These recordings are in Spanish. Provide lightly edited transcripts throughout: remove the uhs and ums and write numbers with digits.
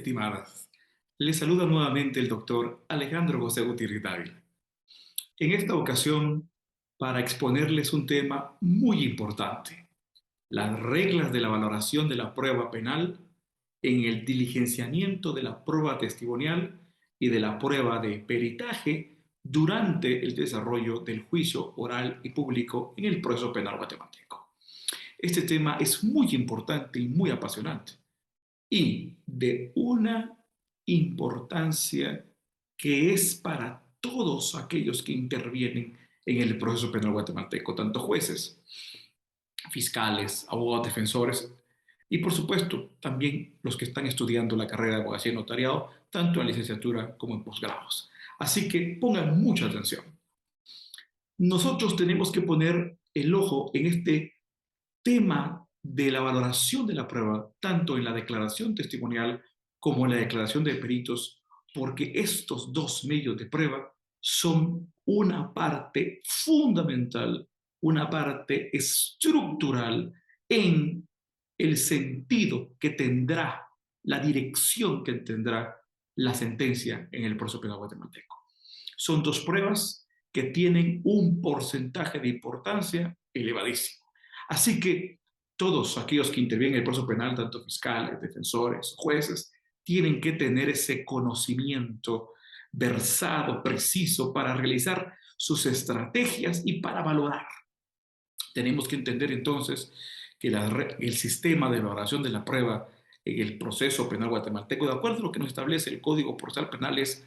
estimadas. Les saluda nuevamente el doctor Alejandro José Gutiérrez Dávila. En esta ocasión, para exponerles un tema muy importante, las reglas de la valoración de la prueba penal en el diligenciamiento de la prueba testimonial y de la prueba de peritaje durante el desarrollo del juicio oral y público en el proceso penal guatemalteco. Este tema es muy importante y muy apasionante y de una importancia que es para todos aquellos que intervienen en el proceso penal guatemalteco, tanto jueces, fiscales, abogados defensores y por supuesto también los que están estudiando la carrera de abogacía y notariado, tanto en licenciatura como en posgrados. Así que pongan mucha atención. Nosotros tenemos que poner el ojo en este tema de la valoración de la prueba, tanto en la declaración testimonial como en la declaración de peritos, porque estos dos medios de prueba son una parte fundamental, una parte estructural en el sentido que tendrá, la dirección que tendrá la sentencia en el proceso penal guatemalteco. Son dos pruebas que tienen un porcentaje de importancia elevadísimo. Así que todos aquellos que intervienen en el proceso penal, tanto fiscales, defensores, jueces, tienen que tener ese conocimiento versado, preciso, para realizar sus estrategias y para valorar. Tenemos que entender entonces que el sistema de valoración de la prueba en el proceso penal guatemalteco, de acuerdo a lo que nos establece el Código Procesal Penal, es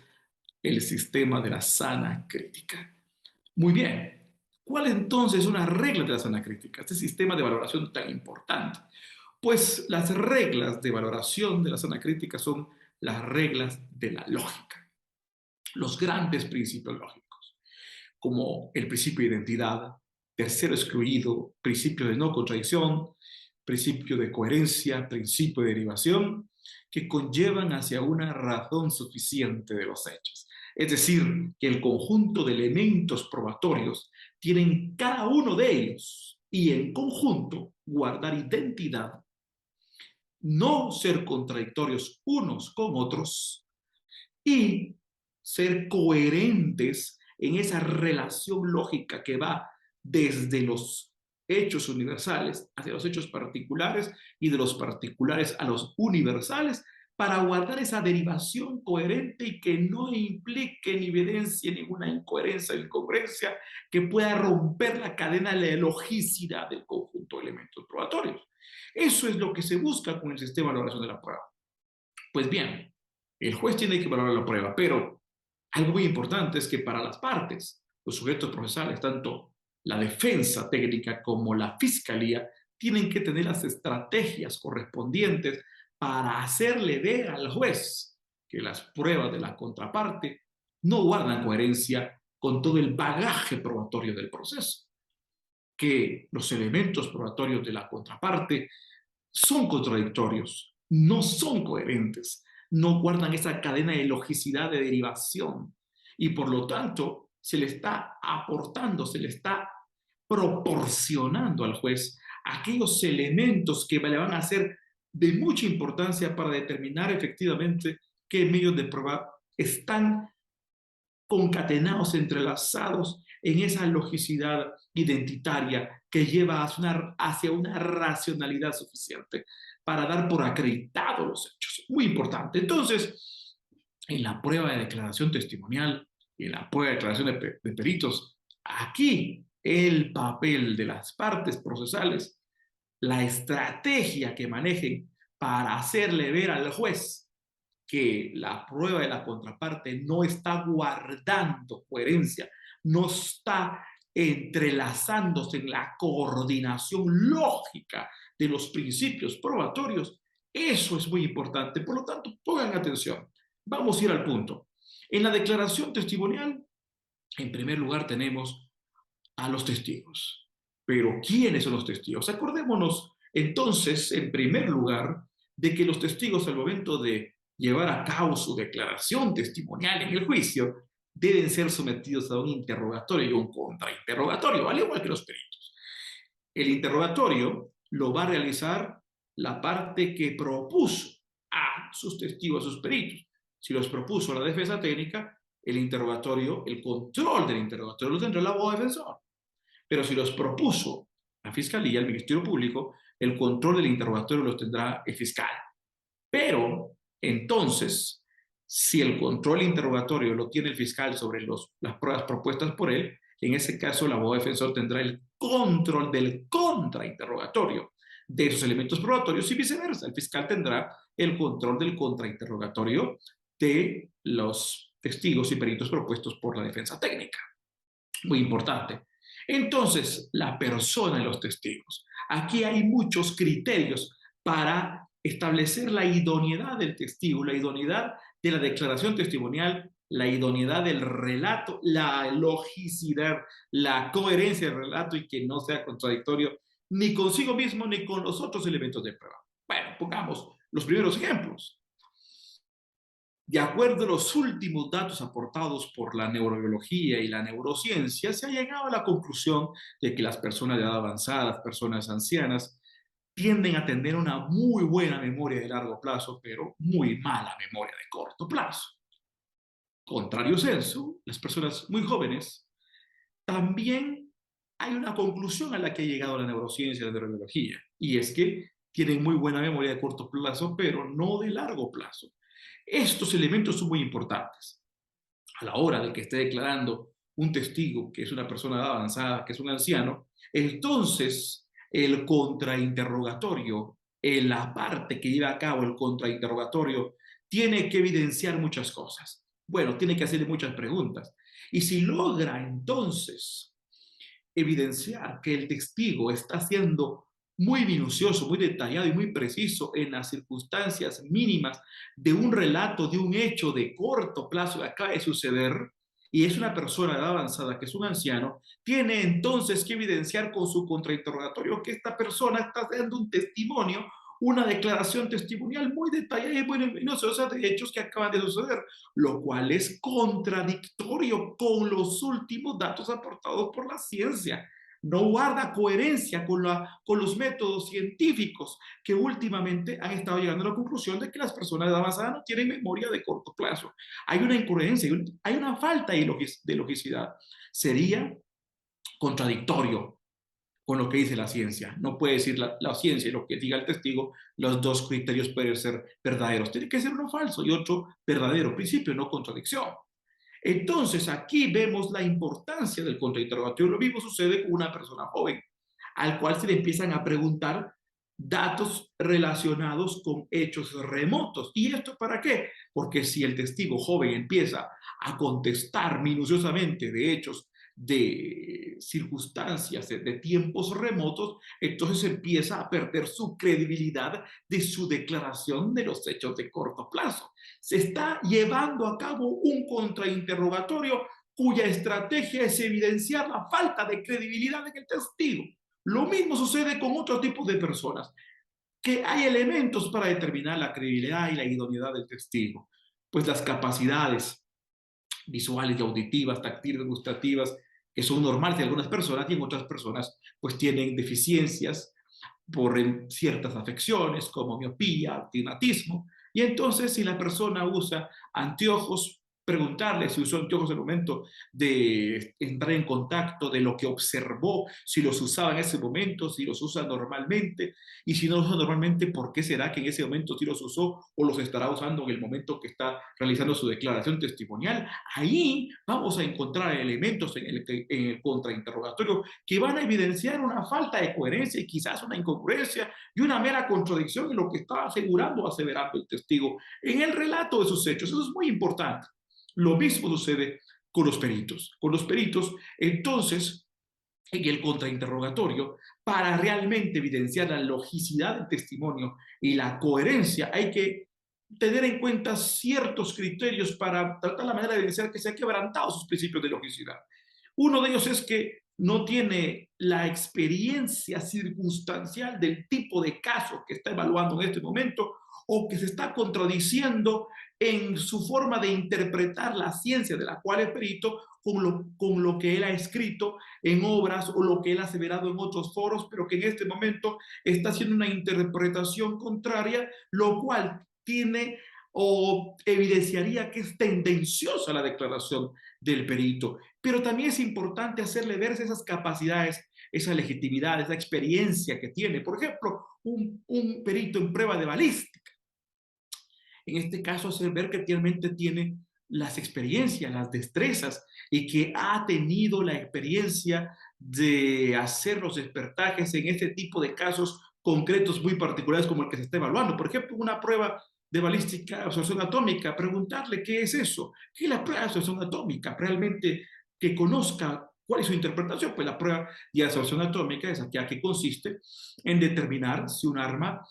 el sistema de la sana crítica. Muy bien. ¿Cuál entonces es una regla de la sana crítica? Este sistema de valoración tan importante. Pues las reglas de valoración de la sana crítica son las reglas de la lógica, los grandes principios lógicos, como el principio de identidad, tercero excluido, principio de no contradicción, principio de coherencia, principio de derivación, que conllevan hacia una razón suficiente de los hechos. Es decir, que el conjunto de elementos probatorios tienen cada uno de ellos y en conjunto guardar identidad, no ser contradictorios unos con otros y ser coherentes en esa relación lógica que va desde los hechos universales hacia los hechos particulares y de los particulares a los universales para guardar esa derivación coherente y que no implique ni evidencie ninguna incoherencia o incongruencia que pueda romper la cadena de la logicidad del conjunto de elementos probatorios. Eso es lo que se busca con el sistema de valoración de la prueba. Pues bien, el juez tiene que valorar la prueba, pero algo muy importante es que para las partes, los sujetos procesales, tanto la defensa técnica como la fiscalía, tienen que tener las estrategias correspondientes para hacerle ver al juez que las pruebas de la contraparte no guardan coherencia con todo el bagaje probatorio del proceso, que los elementos probatorios de la contraparte son contradictorios, no son coherentes, no guardan esa cadena de logicidad de derivación y por lo tanto se le está aportando, se le está proporcionando al juez aquellos elementos que le van a ser de mucha importancia para determinar efectivamente qué medios de prueba están concatenados, entrelazados en esa logicidad identitaria que lleva hacia una racionalidad suficiente para dar por acreditados los hechos. Muy importante. Entonces, en la prueba de declaración testimonial y en la prueba de declaración de peritos, aquí el papel de las partes procesales, la estrategia que manejen para hacerle ver al juez que la prueba de la contraparte no está guardando coherencia, no está entrelazándose en la coordinación lógica de los principios probatorios, eso es muy importante. Por lo tanto, pongan atención. Vamos a ir al punto. En la declaración testimonial, en primer lugar tenemos a los testigos. Pero, ¿quiénes son los testigos? Acordémonos entonces, en primer lugar, de que los testigos al momento de llevar a cabo su declaración testimonial en el juicio deben ser sometidos a un interrogatorio y un contrainterrogatorio, al igual que los peritos. El interrogatorio lo va a realizar la parte que propuso a sus testigos, a sus peritos. Si los propuso la defensa técnica, el interrogatorio, el control del interrogatorio lo tendrá el abogado defensor. Pero si los propuso la Fiscalía, el Ministerio Público, el control del interrogatorio lo tendrá el fiscal. Pero entonces, si el control interrogatorio lo tiene el fiscal sobre las pruebas propuestas por él, en ese caso el abogado defensor tendrá el control del contrainterrogatorio de esos elementos probatorios y viceversa. El fiscal tendrá el control del contrainterrogatorio de los testigos y peritos propuestos por la defensa técnica. Muy importante. Entonces, la persona de los testigos. Aquí hay muchos criterios para establecer la idoneidad del testigo, la idoneidad de la declaración testimonial, la idoneidad del relato, la logicidad, la coherencia del relato y que no sea contradictorio ni consigo mismo ni con los otros elementos de prueba. Bueno, pongamos los primeros ejemplos. De acuerdo a los últimos datos aportados por la neurobiología y la neurociencia, se ha llegado a la conclusión de que las personas de edad avanzada, las personas ancianas, tienden a tener una muy buena memoria de largo plazo, pero muy mala memoria de corto plazo. Contrario sensu, las personas muy jóvenes también hay una conclusión a la que ha llegado la neurociencia y la neurobiología, y es que tienen muy buena memoria de corto plazo, pero no de largo plazo. Estos elementos son muy importantes. A la hora de que esté declarando un testigo que es una persona avanzada, que es un anciano, entonces el contrainterrogatorio, la parte que lleva a cabo el contrainterrogatorio, tiene que evidenciar muchas cosas. Bueno, tiene que hacerle muchas preguntas. Y si logra entonces evidenciar que el testigo está siendo muy minucioso, muy detallado y muy preciso en las circunstancias mínimas de un relato, de un hecho de corto plazo que acaba de suceder, y es una persona de edad avanzada, que es un anciano, tiene entonces que evidenciar con su contrainterrogatorio que esta persona está dando un testimonio, una declaración testimonial muy detallada y muy minuciosa de hechos que acaban de suceder, lo cual es contradictorio con los últimos datos aportados por la ciencia. No guarda coherencia con los métodos científicos que últimamente han estado llegando a la conclusión de que las personas de edad avanzada no tienen memoria de corto plazo. Hay una incoherencia, hay una falta de logicidad. Sería contradictorio con lo que dice la ciencia. No puede decir la ciencia y lo que diga el testigo, los dos criterios pueden ser verdaderos. Tiene que ser uno falso y otro verdadero. Principio, no contradicción. Entonces, aquí vemos la importancia del contrainterrogatorio. Lo mismo sucede con una persona joven, al cual se le empiezan a preguntar datos relacionados con hechos remotos. ¿Y esto para qué? Porque si el testigo joven empieza a contestar minuciosamente de hechos, de circunstancias, de tiempos remotos, entonces empieza a perder su credibilidad de su declaración de los hechos de corto plazo. Se está llevando a cabo un contrainterrogatorio cuya estrategia es evidenciar la falta de credibilidad en el testigo. Lo mismo sucede con otro tipo de personas, que hay elementos para determinar la credibilidad y la idoneidad del testigo, pues las capacidades visuales y auditivas, táctiles, gustativas, que son normales de algunas personas y en otras personas pues tienen deficiencias por ciertas afecciones como miopía, astigmatismo, y entonces si la persona usa anteojos, preguntarle si usó anteojos en el momento de entrar en contacto, de lo que observó, si los usaba en ese momento, si los usa normalmente, y si no los usa normalmente, ¿por qué será que en ese momento sí los usó o los estará usando en el momento que está realizando su declaración testimonial? Ahí vamos a encontrar elementos en el contrainterrogatorio que van a evidenciar una falta de coherencia y quizás una incongruencia y una mera contradicción en lo que está asegurando o aseverando el testigo en el relato de sus hechos. Eso es muy importante. Lo mismo sucede con los peritos. Con los peritos, entonces, en el contrainterrogatorio, para realmente evidenciar la logicidad del testimonio y la coherencia, hay que tener en cuenta ciertos criterios para tratar la manera de evidenciar que se ha quebrantado sus principios de logicidad. Uno de ellos es que no tiene la experiencia circunstancial del tipo de caso que está evaluando en este momento o que se está contradiciendo en su forma de interpretar la ciencia de la cual es perito con lo que él ha escrito en obras o lo que él ha aseverado en otros foros, pero que en este momento está haciendo una interpretación contraria, lo cual tiene o evidenciaría que es tendenciosa la declaración del perito. Pero también es importante hacerle ver esas capacidades, esa legitimidad, esa experiencia que tiene. Por ejemplo, un perito en prueba de balística. En este caso, hacer ver que realmente tiene las experiencias, las destrezas y que ha tenido la experiencia de hacer los despertajes en este tipo de casos concretos muy particulares como el que se está evaluando. Por ejemplo, una prueba de balística, absorción atómica, preguntarle qué es eso, qué es la prueba de absorción atómica, realmente que conozca cuál es su interpretación. Pues la prueba de absorción atómica es aquella que consiste en determinar si un arma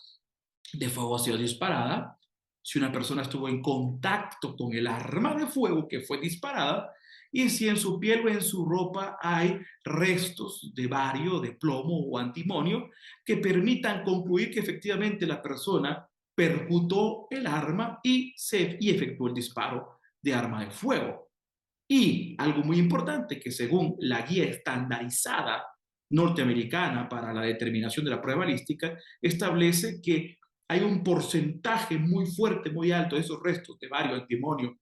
de fuego ha sido disparada, si una persona estuvo en contacto con el arma de fuego que fue disparada y si en su piel o en su ropa hay restos de bario, de plomo o antimonio que permitan concluir que efectivamente la persona percutó el arma y efectuó el disparo de arma de fuego. Y algo muy importante, que según la guía estandarizada norteamericana para la determinación de la prueba balística, establece que hay un porcentaje muy fuerte, muy alto de esos restos de bario, antimonio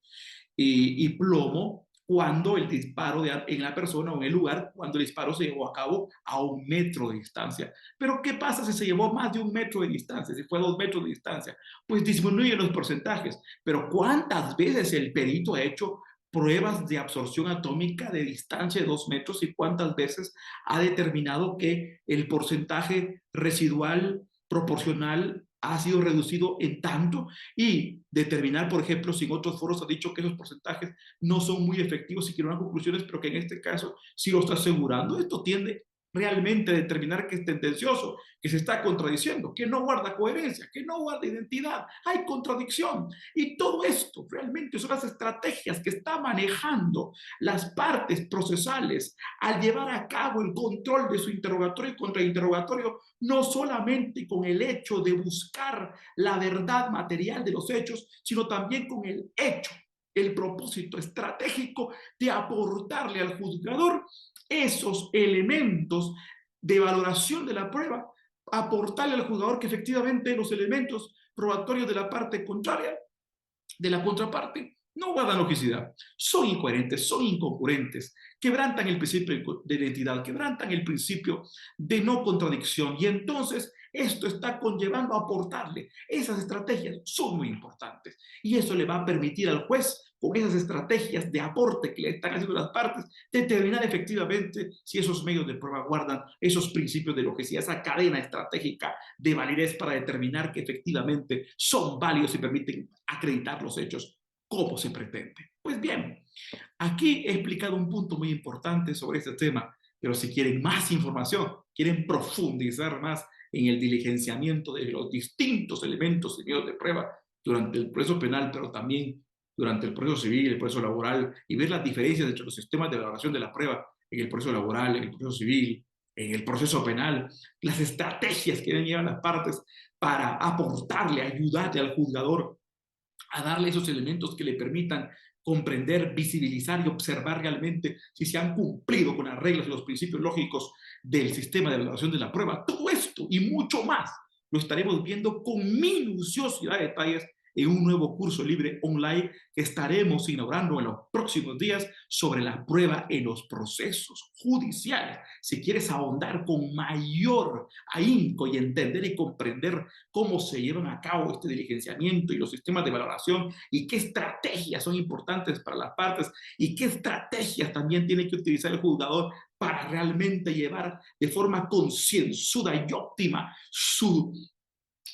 y plomo cuando el disparo en la persona o en el lugar, cuando el disparo se llevó a cabo a 1 metro de distancia. Pero ¿qué pasa si se llevó más de 1 metro de distancia? Si fue a 2 metros de distancia, pues disminuyen los porcentajes. Pero ¿cuántas veces el perito ha hecho pruebas de absorción atómica de distancia de 2 metros y cuántas veces ha determinado que el porcentaje residual proporcional ha sido reducido en tanto y determinar, por ejemplo, si en otros foros ha dicho que esos porcentajes no son muy efectivos y que no dan conclusiones, pero que en este caso sí lo está asegurando? Esto tiende realmente a determinar que es tendencioso, que se está contradiciendo, que no guarda coherencia, que no guarda identidad, hay contradicción. Y todo esto realmente son las estrategias que está manejando las partes procesales al llevar a cabo el control de su interrogatorio y contrainterrogatorio, no solamente con el hecho de buscar la verdad material de los hechos, sino también con el hecho, el propósito estratégico de aportarle al juzgador esos elementos de valoración de la prueba, aportarle al juzgador que efectivamente los elementos probatorios de la parte contraria, de la contraparte, no guardan logicidad, son incoherentes, son incongruentes, quebrantan el principio de identidad, quebrantan el principio de no contradicción y entonces esto está conllevando a aportarle. Esas estrategias son muy importantes y eso le va a permitir al juez, con esas estrategias de aporte que le están haciendo las partes, determinar efectivamente si esos medios de prueba guardan esos principios de logicidad, esa cadena estratégica de validez para determinar que efectivamente son válidos y permiten acreditar los hechos como se pretende. Pues bien, aquí he explicado un punto muy importante sobre este tema, pero si quieren más información, quieren profundizar más en el diligenciamiento de los distintos elementos y medios de prueba durante el proceso penal, pero también durante el proceso civil, el proceso laboral, y ver las diferencias entre los sistemas de valoración de la prueba en el proceso laboral, en el proceso civil, en el proceso penal, las estrategias que deben llevar las partes para aportarle, ayudarle al juzgador a darle esos elementos que le permitan comprender, visibilizar y observar realmente si se han cumplido con las reglas y los principios lógicos del sistema de evaluación de la prueba. Todo esto y mucho más lo estaremos viendo con minuciosidad de detalles en un nuevo curso libre online que estaremos inaugurando en los próximos días sobre la prueba en los procesos judiciales. Si quieres ahondar con mayor ahínco y entender y comprender cómo se llevan a cabo este diligenciamiento y los sistemas de valoración y qué estrategias son importantes para las partes y qué estrategias también tiene que utilizar el juzgador para realmente llevar de forma concienzuda y óptima su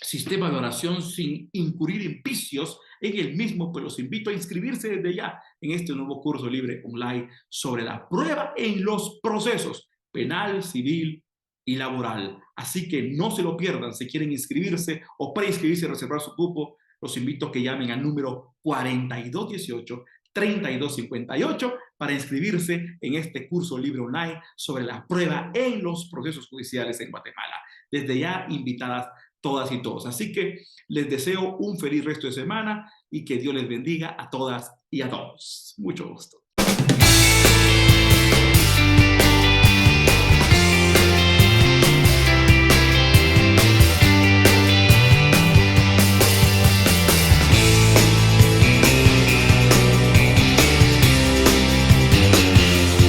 sistema de oración sin incurrir en vicios en el mismo, pues los invito a inscribirse desde ya en este nuevo curso libre online sobre la prueba en los procesos penal, civil y laboral. Así que no se lo pierdan. Si quieren inscribirse o preinscribirse y reservar su cupo, los invito a que llamen al número 4218-3258 para inscribirse en este curso libre online sobre la prueba en los procesos judiciales en Guatemala. Desde ya, invitadas todas y todos. Así que les deseo un feliz resto de semana y que Dios les bendiga a todas y a todos. Mucho gusto.